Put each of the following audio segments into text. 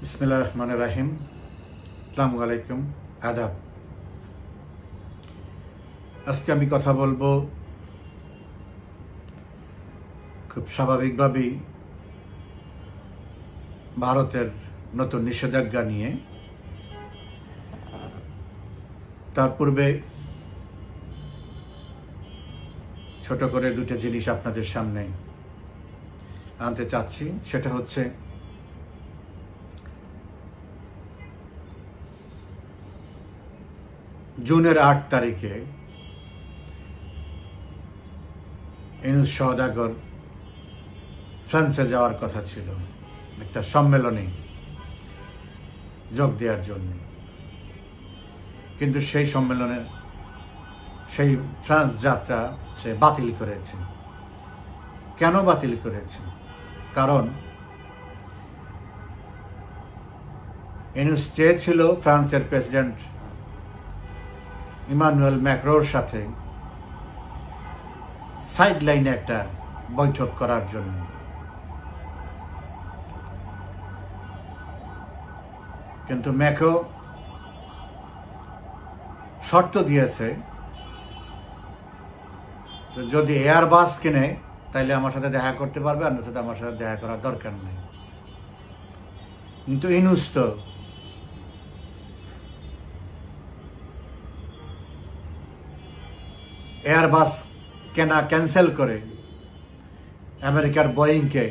বিসমিল্লাহির রহমানির রহিম। আসসালামু আলাইকুম, আদাব। আজকে আমি কথা বলবো খুব স্বাভাবিকভাবেই ভারতের নতুন নিষেধাজ্ঞা নিয়ে। তার পূর্বে ছোট করে দুটো জিনিস আপনাদের সামনে আনতে চাচ্ছি। সেটা হচ্ছে জুনের ৮ তারিখে ইউনূস সওদাগর ফ্রান্সে যাওয়ার কথা ছিল একটা সম্মেলনে যোগ দেওয়ার জন্য, কিন্তু সেই সম্মেলনে সেই ফ্রান্স যাত্রা সে বাতিল করেছে। কেন বাতিল করেছে? কারণ ইউনূস চেয়েছিল ফ্রান্সের প্রেসিডেন্ট ইমানুয়েল ম্যাক্রোর সাথে সাইড লাইনে একটা বৈঠক করার জন্য, কিন্তু ম্যাক্রো শর্ত দিয়েছে যদি এয়ারবাস কিনে তাইলে আমার সাথে দেখা করতে পারবে, আর সাথে আমার সাথে দেখা করার দরকার নেই। কিন্তু ইউনূস তো এয়ারবাস কেনা ক্যান্সেল করে আমেরিকার বোয়িংকে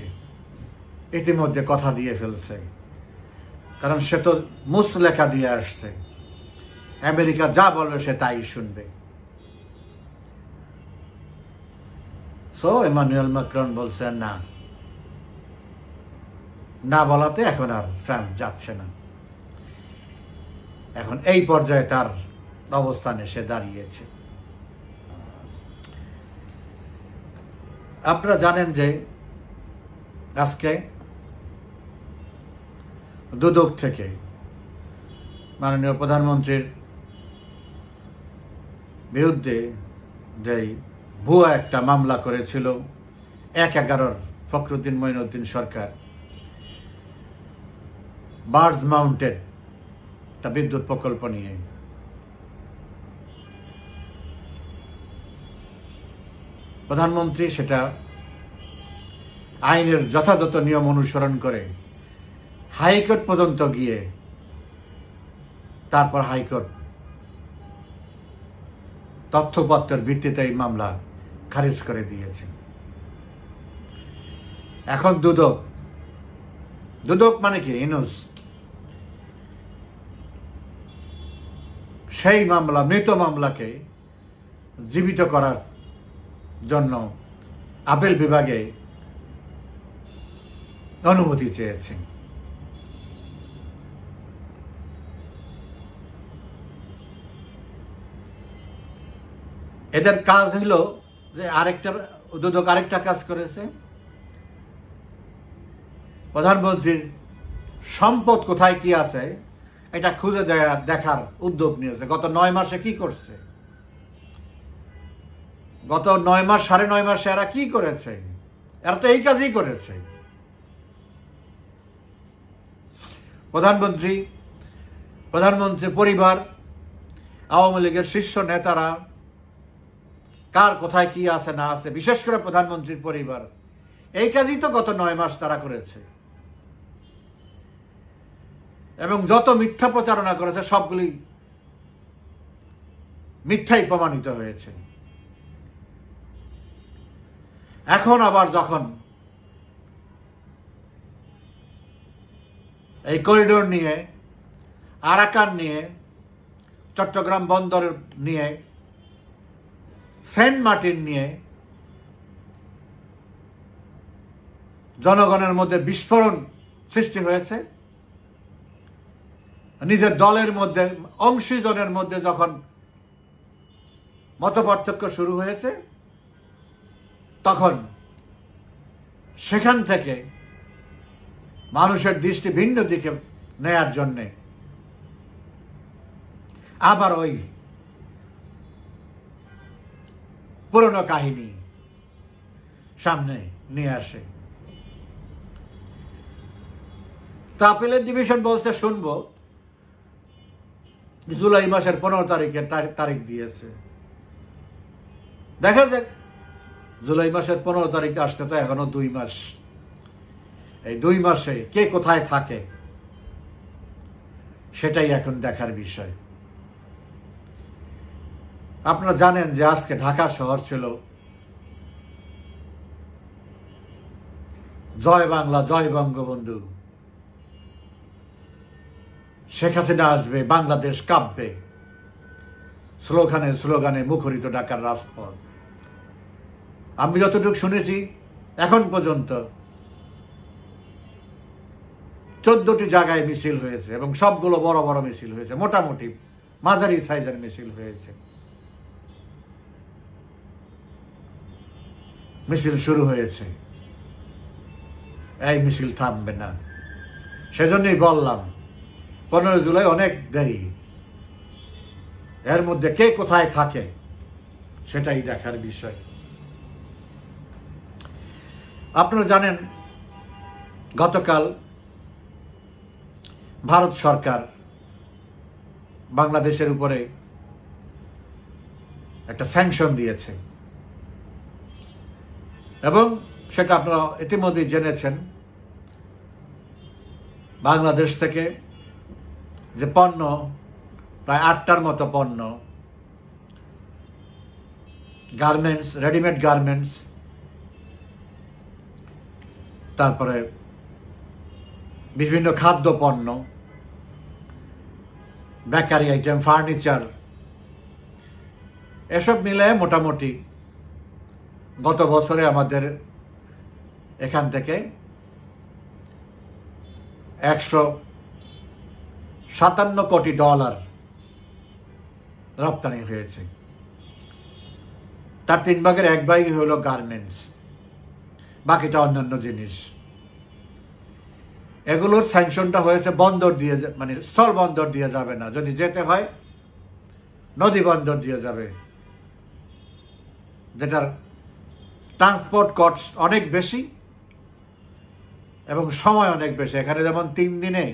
ইতিমধ্যে কথা দিয়ে ফেলছে, কারণ সে তো মুসলেখা দিয়ে আসছে, আমেরিকা যা বলবে সে তাই শুনবে। সো ইমানুয়েল ম্যাক্রন বলছে না, না বলাতে এখন আর ফ্রান্স যাচ্ছে না। এখন এই পর্যায়ে তার অবস্থানে সে দাঁড়িয়েছে। আপনারা জানেন যে আজকে দুদক থেকে মাননীয় প্রধানমন্ত্রীর বিরুদ্ধে যেই ভুয়া একটা মামলা করেছিল ১/১১ ফখরুদ্দিন মঈনুদ্দিন সরকার, বার্জ মাউন্টেড একটা বিদ্যুৎ প্রকল্প নিয়ে, প্রধানমন্ত্রী সেটা আইনের যথাযথ নিয়ম অনুসরণ করে হাইকোর্ট পর্যন্ত গিয়ে তারপর হাইকোর্ট তথ্যপত্রের ভিত্তিতে এই মামলা খারিজ করে দিয়েছে। এখন দুদক মানে কি? ইউনূস সেই মামলা, মৃত মামলাকে জীবিত করার জন্য আপিল বিভাগে অনুমতি চেয়েছে। এদের কাজ হলো যে দুদক আরেকটা কাজ করেছে, প্রধানমন্ত্রীর সম্পদ কোথায় কি আছে এটা খুঁজে দেখার উদ্যোগ নিয়েছে। গত ৯ মাসে কি করছে, গত ৯ মাস ৯.৫ মাসে এরা কি করেছে? এরা তো এই কাজই করেছে। প্রধানমন্ত্রী পরিবার, আওয়ামী লীগের শীর্ষ নেতারা কার কোথায় কি আছে না আছে, বিশেষ করে প্রধানমন্ত্রীর পরিবার, এই কাজই তো গত ৯ মাস তারা করেছে। এবং যত মিথ্যা প্রচারণা করেছে সবগুলি মিথ্যাই প্রমাণিত হয়েছে। এখন আবার যখন এই করিডোর নিয়ে, আরাকান নিয়ে, চট্টগ্রাম বন্দর নিয়ে, সেন্ট মার্টিন নিয়ে জনগণের মধ্যে বিস্ফোরণ সৃষ্টি হয়েছে, নিজের দলের মধ্যে অংশীজনের মধ্যে যখন মতপার্থক্য শুরু হয়েছে, তখন সেখান থেকে মানুষের দৃষ্টি ভিন্ন দিকে নেয়ার জন্যে আবার ওই পুরনো কাহিনী সামনে নিয়ে আসে। তো আপিলের ডিভিশন বলছে শুনবো, জুলাই মাসের 15 তারিখের তারিখ দিয়েছে। দেখা যাক, জুলাই মাসের 15 তারিখে আসতে তো এখনো 2 মাস। এই 2 মাসে কে কোথায় থাকে সেটাই এখন দেখার বিষয়। আপনারা জানেন যে আজকে ঢাকা শহর ছিল জয় বাংলা, জয় বঙ্গবন্ধু, শেখ হাসিনা আসবে, বাংলাদেশ কাঁপবে, স্লোগানে স্লোগানে মুখরিত ঢাকার রাজপথ। আমি যতটুকু শুনেছি এখন পর্যন্ত 14টি জায়গায় মিছিল হয়েছে এবং সবগুলো বড় বড় মিছিল হয়েছে, মোটামুটি মাঝারি সাইজের মিছিল হয়েছে। মিছিল শুরু হয়েছে, এই মিছিল থামবে না। সেজন্যই বললাম 15 জুলাই অনেক দেরি, এর মধ্যে কে কোথায় থাকে সেটাই দেখার বিষয়। আপনারা জানেন গতকাল ভারত সরকার বাংলাদেশের উপরে একটা স্যাংশন দিয়েছে এবং সেটা আপনারা ইতিমধ্যেই জেনেছেন। বাংলাদেশ থেকে যে পণ্য, প্রায় 8টার মতো পণ্য, গার্মেন্টস, রেডিমেড গার্মেন্টস, তারপরে বিভিন্ন খাদ্য পণ্য, বেকারি আইটেম, ফার্নিচার, এসব মিলে মোটামুটি গত বছরে আমাদের এখান থেকে $157 কোটি রপ্তানি হয়েছে। তার 3 ভাগের 1 ভাগ হলো গার্মেন্টস, বাকিটা অন্যান্য জিনিস। এগুলোর স্যাংশনটা হয়েছে বন্দর দিয়ে, মানে স্থল বন্দর দিয়ে যাবে না, যদি যেতে হয় নদী বন্দর দিয়ে যাবে, যেটার ট্রান্সপোর্ট কস্ট অনেক বেশি এবং সময় অনেক বেশি। এখানে যেমন 3 দিনে,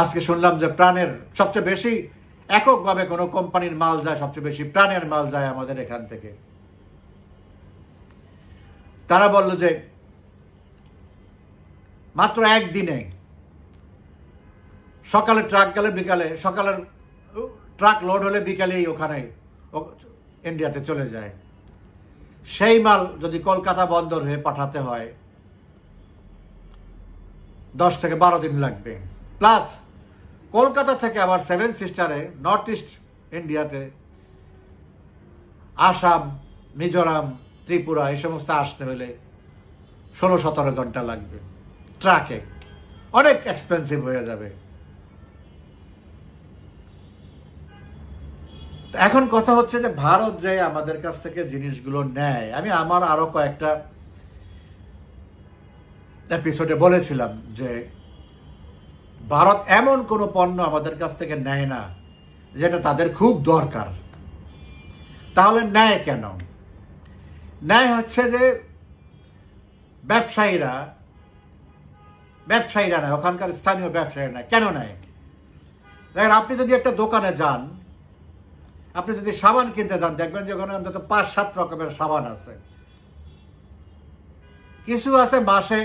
আজকে শুনলাম যে প্রাণের সবচেয়ে বেশি, এককভাবে কোনো কোম্পানির মাল যায়, সবচেয়ে বেশি প্রাণের মাল যায় আমাদের এখান থেকে। তারা বলল যে মাত্র 1 দিনে, সকালে ট্রাক গেলে বিকালে, সকালের ট্রাক লোড হলে বিকালেই ওখানে ইন্ডিয়াতে চলে যায়। সেই মাল যদি কলকাতা বন্দর হয়ে পাঠাতে হয় 10 থেকে 12 দিন লাগবে। প্লাস কলকাতা থেকে আবার 7 সিস্টারে, নর্থ ইস্ট ইন্ডিয়াতে, আসাম, মিজোরাম, ত্রিপুরা, এই সমস্ত আসতে হলে 16-17 ঘন্টা লাগবে ট্রাকে, অনেক এক্সপেন্সিভ হয়ে যাবে। এখন কথা হচ্ছে যে ভারত যে আমাদের কাছ থেকে জিনিসগুলো নেয়, আমি আমার আরো কয়েকটা এপিসোডে বলেছিলাম যে ভারত এমন কোনো পণ্য আমাদের কাছ থেকে নেয় না যেটা তাদের খুব দরকার। তাহলে নেয় কেন? নেয় হচ্ছে যে ব্যবসায়ীরা নেয়, ওখানকার স্থানীয় ব্যবসায়ীরা নেয়। কেন নেয়? দেখেন, আপনি যদি একটা দোকানে যান, আপনি যদি সাবান কিনতে যান, দেখবেন যে ওখানে অন্তত 5-7 রকমের সাবান আছে। কিছু আছে মাসে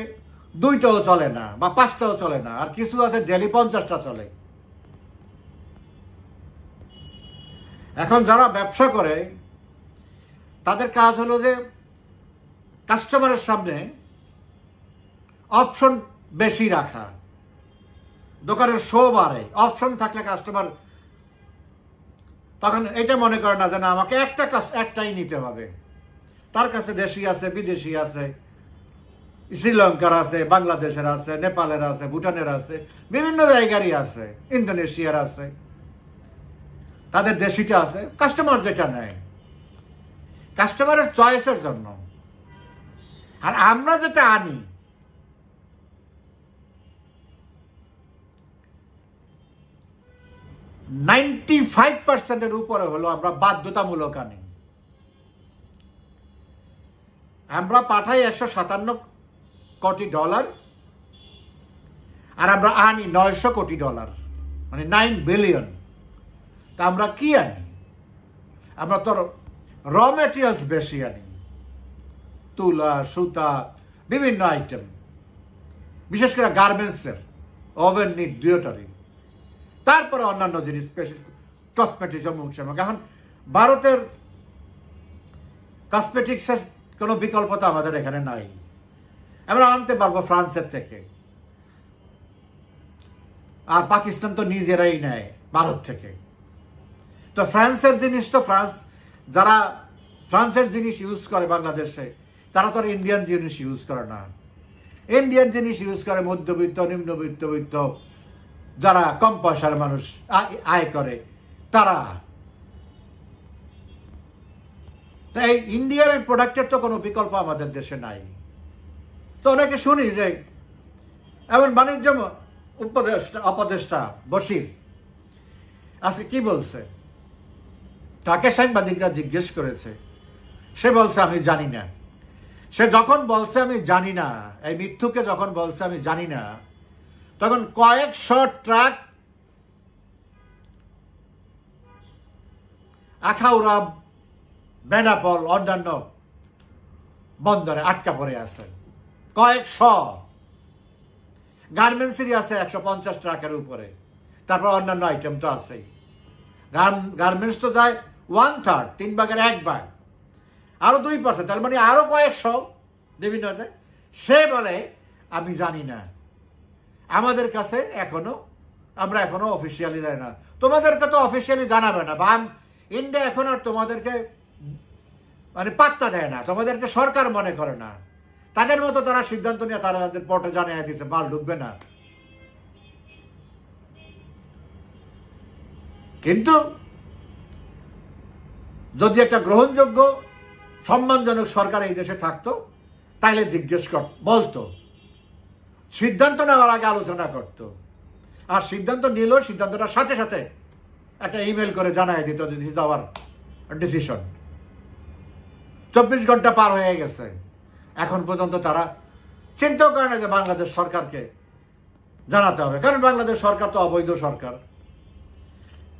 2টাও চলে না বা 5টাও চলে না, আর কিছু আছে ডেলি 50টা চলে। এখন যারা ব্যবসা করে তাদের কাজ হলো যে কাস্টমারের সামনে অপশন বেশি রাখা, দোকানের শো বাড়ে। অপশন থাকলে কাস্টমার তখন এটা মনে করে না যে না, আমাকে একটাই নিতে হবে। তার কাছে দেশি আছে, বিদেশি আছে, শ্রীলঙ্কার আছে, বাংলাদেশের আছে, নেপালের আছে, ভুটানের আছে, বিভিন্ন জায়গারই আছে, ইন্দোনেশিয়ার আছে, তাদের দেশিটা আছে। কাস্টমার যেটা নেয় কাস্টমারের চয়েসের জন্য। আর আমরা যেটা আনি, ,95% উপরে হলো আমরা বাধ্যতামূলক আনি। আমরা পাঠাই 157 কোটি ডলার, আর আমরা আনি 900 কোটি ডলার, মানে 9 বিলিয়ন। তা আমরা কি আনি? আমরা তো র মেটেরিয়ালস বেশি আনি, তুলা, সুতা, বিভিন্ন আইটেম, বিশেষ করে গার্মেন্টসের, ওভেন নিট দুইটারই, তারপরে অন্যান্য জিনিস, কসমেটিক্স অমুক সমুক। এখন ভারতের কসমেটিক্সের কোনো বিকল্প তো আমাদের এখানে নাই। আমরা আনতে পারবো ফ্রান্সের থেকে, আর পাকিস্তান তো নিজেরাই নেয় ভারত থেকে। তো ফ্রান্সের জিনিস তো যারা ফ্রান্সের জিনিস ইউজ করে বাংলাদেশে, তারা তো আর ইন্ডিয়ান জিনিস ইউজ করে না। ইন্ডিয়ান জিনিস ইউজ করে মধ্যবিত্ত, নিম্নবিত্ত, যারা কম পয়সার মানুষ আয় করে তারা। তাই ইন্ডিয়ার প্রোডাক্টের তো কোনো বিকল্প আমাদের দেশে নাই। তো অনেকে শুনি যে এমন বাণিজ্য উপদেষ্টা বশির আজকে কি বলছে, তাকে সাংবাদিকরা জিজ্ঞেস করেছে, সে বলছে আমি জানি না। সে যখন বলছে আমি জানি না, এই মিথ্যুকে যখন বলছে আমি জানি না, তখন কয়েকশো ট্রাক আখাউড়া, বেনাপোল, অন্যান্য বন্দরে আটকা পড়ে আছে, কয়েকশো। গার্মেন্টসেরই আছে 150 ট্রাকের উপরে, তারপর অন্যান্য আইটেম তো আছেই। গার্মেন্টস তো যায় 1/3, 3 ভাগের 1 ভাগ, আরো 2%, তার মানে আরো কয়েকশো বিভিন্ন। সে বলে আমি জানি না, আমাদের কাছে আমরা এখনো অফিসিয়ালি জানি না। তোমাদেরকে তো অফিসিয়ালি জানাবে না, বা ইন্ডিয়া এখন আর তোমাদেরকে মানে পাত্তা দেয় না, তোমাদেরকে সরকার মনে করে না। তাদের মতো তারা সিদ্ধান্ত নিয়ে তারা তাদের পটে জানিয়ে দিচ্ছে মাল ঢুকবে না। কিন্তু যদি একটা গ্রহণযোগ্য সম্মানজনক সরকার এই দেশে থাকতো, তাইলে জিজ্ঞেস বলতো, সিদ্ধান্ত নেওয়ার আগে আলোচনা করত, আর সিদ্ধান্ত নিল, সিদ্ধান্তটার সাথে সাথে একটা ইমেল করে জানাই দিত যে দিস আওয়ার ডিসিশন। 24 ঘন্টা পার হয়ে গেছে, এখন পর্যন্ত তারা চিন্তাও করে না যে বাংলাদেশ সরকারকে জানাতে হবে, কারণ বাংলাদেশ সরকার তো অবৈধ সরকার।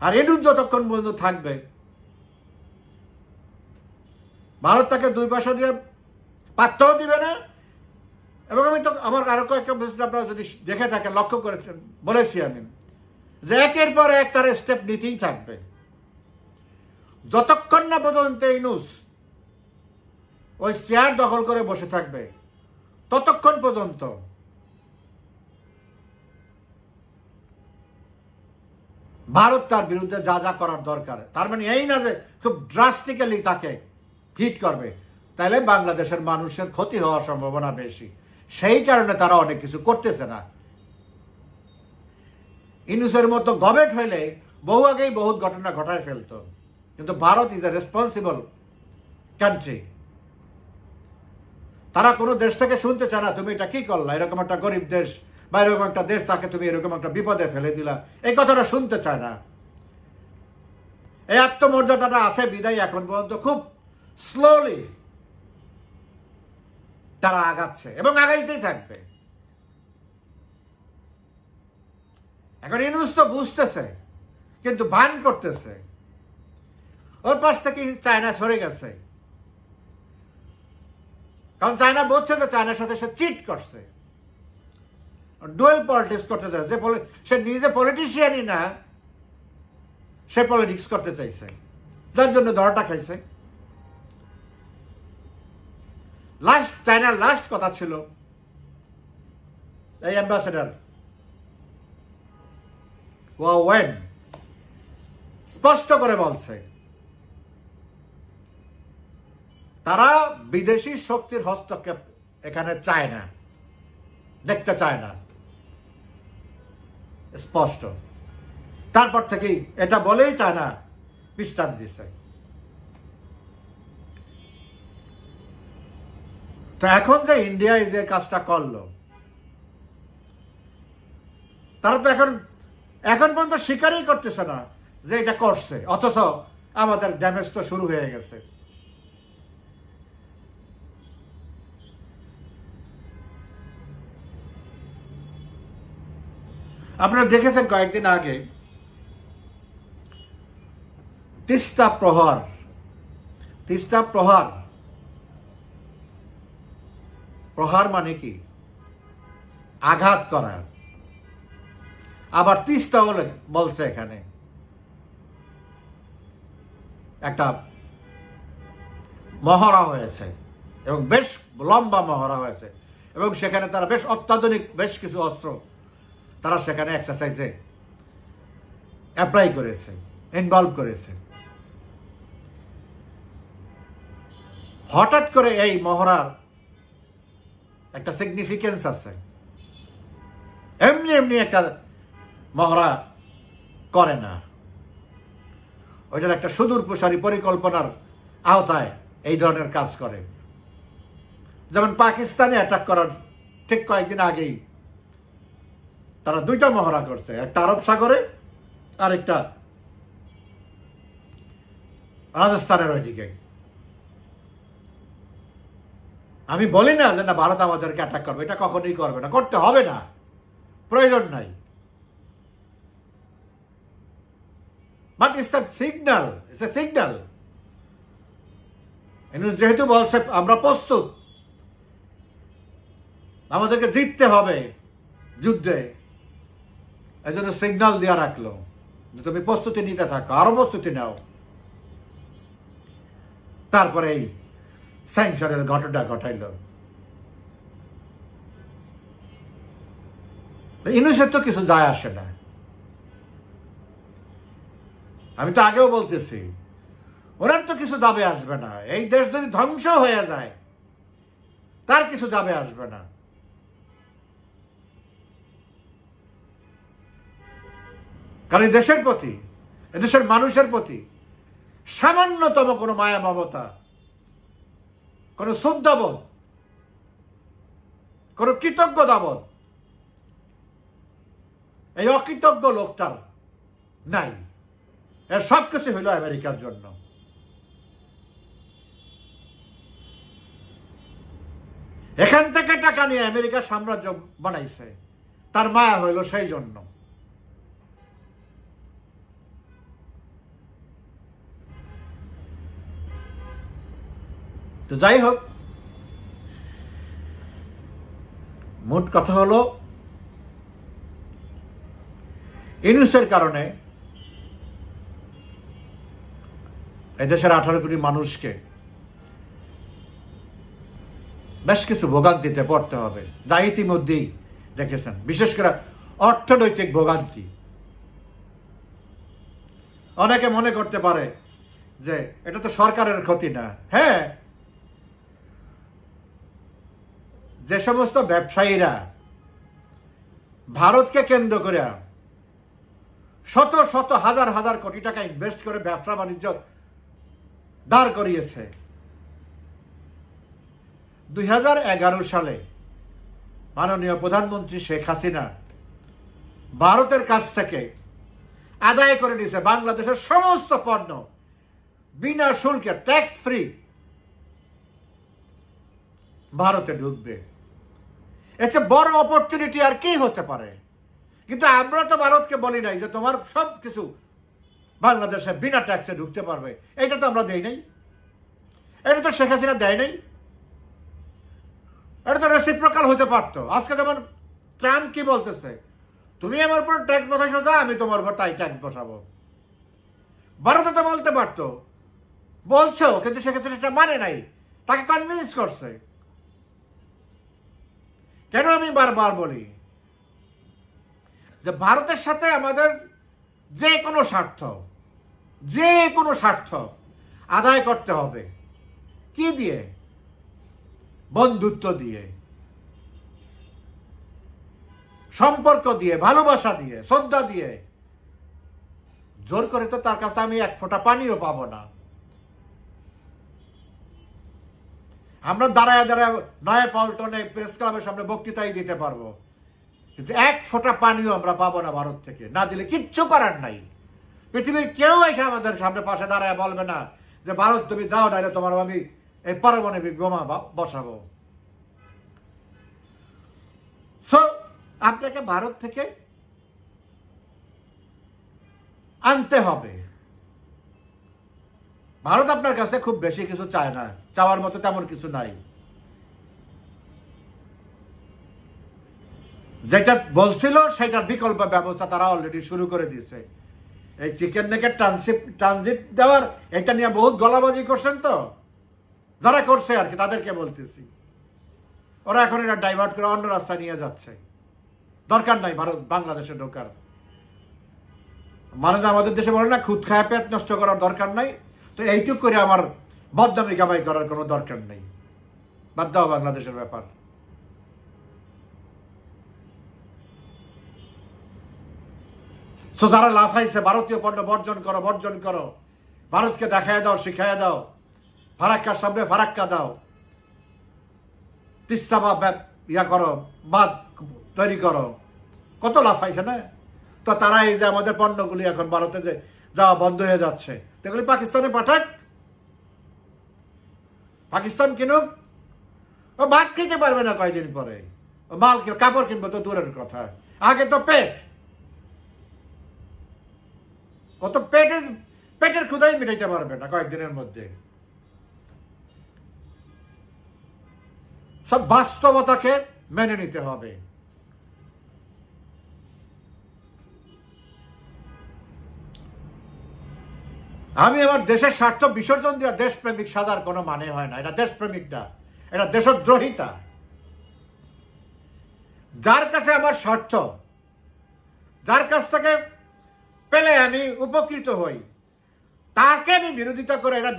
আর এডুক যতক্ষণ পর্যন্ত থাকবে, ভারত তাকে 2 পয়সা দিয়ে পাত্তাও দিবে না। এবং আমি তো আমার আরো কয়েকটা বিষয় আপনারা যদি দেখে থাকেন, লক্ষ্য করেছেন, বলেছি আমি যে একের পর এক তারা স্টেপ নিতেই থাকবে, যতক্ষণ না পর্যন্ত ইউনূস ওই চেয়ার দখল করে বসে থাকবে, ততক্ষণ পর্যন্ত ভারত তার বিরুদ্ধে যা যা করার দরকার, তার মানে এই না যে খুব ড্রাস্টিক্যালি তাকে হিট করবে, তাহলে বাংলাদেশের মানুষের ক্ষতি হওয়ার সম্ভাবনা বেশি। সেই কারণে তারা অনেক কিছু করতেছে না। ইউনূসের মতো গভর্নমেন্ট হইলে বহু আগেই বহুত ঘটনা ঘটায় ফেলতো, কিন্তু Bharat is a responsible country. তারা কোনো দেশ থেকে শুনতে চায় না তুমি এটা কি করলা, এরকম একটা গরিব দেশ বা এরকম একটা দেশ তাকে তুমি এরকম একটা বিপদে ফেলে দিলা, এই কথাটা শুনতে চায় না। এই আত্মমর্যাদাটা আছে বিদায় এখন পর্যন্ত খুব স্লোলি তারা আগাচ্ছে এবং আগাইতেই থাকবে। এখন ইউনূস তো বুঝতেছে, কিন্তু ভান করতেছে। ওর পাশ থেকে চায়না সরে গেছে, কারণ চায়না বুঝছে যে চায়নার সাথে সে চিট করছে, ডুয়েল পলিটিক্স করতে চাইছে। সে নিজে পলিটিশিয়ানই না, সে পলিটিক্স করতে চাইছে, যার জন্য ধরাটা খাইছে। চায়নার লাস্ট কথা ছিল এই অ্যাম্বাসেডার ওয়েন স্পষ্ট করে বলছে তারা বিদেশি শক্তির হস্তক্ষেপ এখানে চায় না, দেখতে চায় না, স্পষ্ট। তারপর থেকেই এটা বলেই চায়না দৃষ্টান্ত দিছে। তো এখন যে ইন্ডিয়া যে কাজটা করলো, তারা তো এখন পর্যন্ত স্বীকারই করতেছে না যে এটা করছে, অথচ আমাদের ড্যামেজ তো শুরু হয়ে গেছে। আপনারা দেখেছেন কয়েকদিন আগে তিস্তা প্রহার প্রহার মানে কি? আঘাত করা। আবার তিস্তা বলছে এখানে একটা মহড়া হয়েছে এবং বেশ লম্বা মহড়া হয়েছে এবং সেখানে তারা বেশ অত্যাধুনিক বেশ কিছু অস্ত্র তারা সেখানে এক্সারসাইজে অ্যাপ্লাই করেছে, ইনভলভ করেছে। হঠাৎ করে এই মহড়ার একটা সিগনিফিকেন্স আছে। এমনি এমনি একটা মহড়া করে না, ওইটার একটা সুদূর প্রসারী পরিকল্পনার আওতায় এই ধরনের কাজ করে। যেমন পাকিস্তানে অ্যাটাক করার ঠিক কয়েকদিন আগেই তারা দুইটা মহড়া করছে, একটা আরব সাগরে আর একটা রাজস্থানের ওইদিকে। আমি বলি না যে না ভারত আমাদেরকে অ্যাটাক করবে, এটা কখনোই করবে না, করতে হবে না, প্রয়োজন নাই। But it's a signal, it's a signal. যেহেতু বলছে আমরা প্রস্তুত, আমাদেরকে জিততে হবে যুদ্ধে, এই জন্য সিগন্যাল দেওয়া রাখলো যে তুমি প্রস্তুতি নিতে থাকো, আরো প্রস্তুতি নাও। তারপরে এই স্যাংশনের ঘটনা ঘটাইল। ইউনুসের তো কিছু যায় আসে না। আমি তো আগেও বলতেছি ওনার তো কিছু যাবে আসবে না। এই দেশ যদি ধ্বংস হয়ে যায় তার কিছু যাবে আসবে না। কারণ এই দেশের প্রতি, এদেশের মানুষের প্রতি সামান্যতম কোনো মায়া মমতা, কোনো শ্রদ্ধাবোধ, কোনো কৃতজ্ঞতাবোধ এই অকৃতজ্ঞ লোকটার নাই। এর সবকিছু হইল আমেরিকার জন্য। এখান থেকে টাকা নিয়ে আমেরিকা সাম্রাজ্য বানাইছে, তার মায়া হইল সেই জন্য। তো যাই হোক, মোট কথা হলো ইউনূসের কারণে এদেশের 18 কোটি মানুষকে বেশ কিছু ভোগান্তিতে পড়তে হবে, যা ইতিমধ্যেই দেখেছেন। বিশেষ করে অর্থনৈতিক ভোগান্তি। অনেকে মনে করতে পারে যে এটা তো সরকারের ক্ষতি না। হ্যাঁ, যে সমস্ত ব্যবসায়ীরা ভারতকে কেন্দ্র করে শত শত হাজার হাজার কোটি টাকা ইনভেস্ট করে ব্যবসা বাণিজ্য দাঁড় করিয়েছে, 2011 সালে মাননীয় প্রধানমন্ত্রী শেখ হাসিনা ভারতের কাছ থেকে আদায় করে নিয়েছে বাংলাদেশের সমস্ত পণ্য বিনা শুল্কে, ট্যাক্স ফ্রি ভারতে ঢুকবে। এর চেয়ে বড় অপরচুনিটি আর কি হতে পারে? কিন্তু আমরা তো ভারতকে বলি নাই যে তোমার সব কিছু বাংলাদেশে বিনা ট্যাক্সে ঢুকতে পারবে। এটা তো আমরা দেই নাই, এটা তো শেখ হাসিনা দেয় নাই। এটা তো রেসিপ্রোকাল হতে পারতো। আজকে যেমন ট্রাম্প কি বলতেছে, তুমি আমার উপর ট্যাক্স বসাইছো, যা আমি তোমার উপর তাই ট্যাক্স বসাবো। ভারতে তো বলতে পারতো, বলছো, কিন্তু শেখ হাসিনা সেটা মানে নাই, তাকে কনভিন্স করছে। কেন আমি বারবার বলি যে ভারতের সাথে আমাদের যে কোনো স্বার্থ আদায় করতে হবে। কি দিয়ে? বন্ধুত্ব দিয়ে, সম্পর্ক দিয়ে, ভালোবাসা দিয়ে, শ্রদ্ধা দিয়ে। জোর করে তো তার কাছে আমি এক ফোঁটা পানিও পাবো না। আমরা দাঁড়ায় দাঁড়ায় নয়া পল্টনে প্রেস ক্লাবের সামনে বক্তৃতাই দিতে পারবো, কিন্তু এক ফোঁটা পানিও আমরা পাবো না ভারত থেকে। না দিলে কিচ্ছু করার নাই। পৃথিবীর কেউ এসে আমাদের সামনে পাশে দাঁড়ায় বলবে না যে ভারত তুমি দাও, নাইলে তোমার আমি এই পারমাণবিক বোমা বসাবো। সো আপনাকে ভারত থেকে আনতে হবে। ভারত আপনার কাছে খুব বেশি কিছু চায় না, চাওয়ার মতো তেমন কিছু নাই। যেটা বলছিল সেটার বিকল্প ব্যবস্থা তারা অলরেডি শুরু করে দিয়েছে। এই চিকেন নেকের ট্রানজিট দেওয়ার এটা নিয়ে বহুত গলাবাজি করছেন, তো যারা করছে আর কি তাদেরকে বলতেছি, ওরা এখন এটা ডাইভার্ট করে অন্য রাস্তা নিয়ে যাচ্ছে। দরকার নাই ভারত বাংলাদেশে ঢোকার। মানে আমাদের দেশে বলে না, খুদ খায় পেট নষ্ট করার দরকার নাই। তো এইটুক করে আমার বদনামি কামাই করার কোনো দরকার নেই। বাদ দাও বাংলাদেশের ব্যাপার। যারা লাফাইছে ভারতীয় পণ্য বর্জন করো, বর্জন করো, ভারতকে দেখায় দাও, শিখাইয়া দাও, ফারাক্কার সামনে ফারাক্কা দাও, তিস্তা ইয়া করো, বাঁধ তৈরি করো, কত লাফাইছে না? তো তারা এই যে আমাদের পণ্যগুলি এখন ভারতে যে যাওয়া বন্ধ হয়ে যাচ্ছে, এগুলি পাকিস্তানে পাঠাক, পাকিস্তান কিনুক। ও ভাত খেতে পারবে না কয়দিন পরে, মাল কাপড় কিনবো তো দূরের কথা, আগে তো পেট, ও তো পেটের ক্ষুধাই মিটাইতে পারবে না কয়েকদিনের মধ্যে। সব বাস্তবতাকে মেনে নিতে হবে। আমি আমার দেশের স্বার্থ বিসর্জন দেওয়া দেশপ্রেমিক সাজার কোনো মানে হয় না। এটা দেশপ্রেমিক না, এটা দেশদ্রোহিতা। যার কাছে আমার স্বার্থ, যার কাছ থেকে পেলে আমি উপকৃত হই, তাকে আমি বিরোধিতা করে, এটা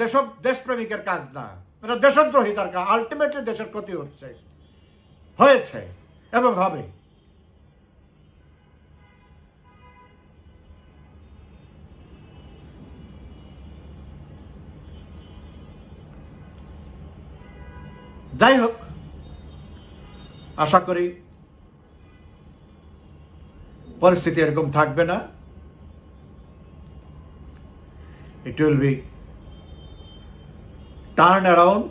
দেশপ্রেমিকের কাজ না, এটা দেশদ্রোহিতার কাজ। আলটিমেটলি দেশের ক্ষতি হয়েছে এবং হবে। যাই হোক, আশা করি পরিস্থিতি এরকম থাকবে না। It will be turned around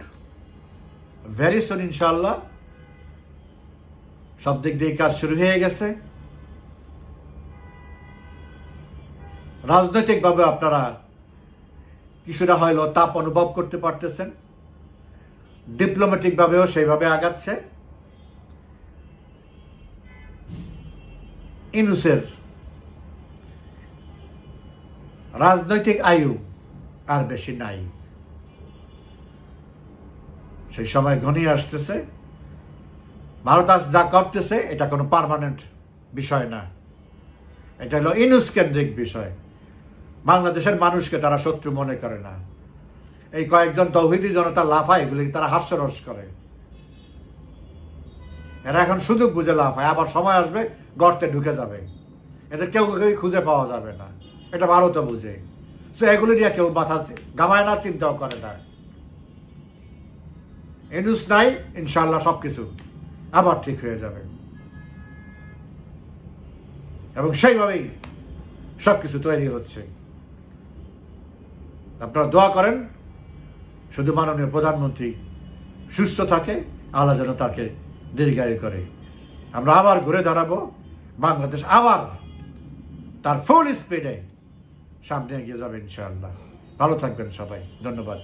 very soon, ইনশাআল্লাহ। সব দিক দিয়ে কাজ শুরু হয়ে গেছে। রাজনৈতিকভাবে আপনারা কিছুটা হয়তো তাপ অনুভব করতে পারতেছেন, ডিপ্লোম্যাটিক ভাবেও সেইভাবে আগাচ্ছে। ইউনূসের রাজনৈতিক আয়ু আর বেশি নাই, সেই সময় ঘনিয়ে আসতেছে। ভারত আজ যা করতেছে এটা কোনো পার্মানেন্ট বিষয় না, এটা হলো ইউনূস কেন্দ্রিক বিষয়। বাংলাদেশের মানুষকে তারা শত্রু মনে করে না। এই কয়েকজন তৌহিদি জনতা লাফায়, এগুলি তারা হাস্যরস করে। এরা এখন সুযোগ বুঝে লাফায়, আবার সময় আসবে গর্তে ঢুকে যাবে, এদের কেউ খুঁজে পাওয়া যাবে না। এটা ভারতও বুঝে। সো এগুলি নিয়ে কেউ মাথা ঘামায় না, চিন্তাও করে না। ইউনূস নাই, ইনশাআল্লাহ সবকিছু আবার ঠিক হয়ে যাবে এবং সেইভাবেই সবকিছু তৈরি হচ্ছে। আপনারা দোয়া করেন শুধু মাননীয় প্রধানমন্ত্রী সুস্থ থাকে, আল্লাহ যেন তাকে দীর্ঘায়ু করে। আমরা আবার ঘুরে দাঁড়াবো, বাংলাদেশ আবার তার ফুল স্পিডে সামনে এগিয়ে যাবে ইনশাআল্লাহ। ভালো থাকবেন সবাই, ধন্যবাদ।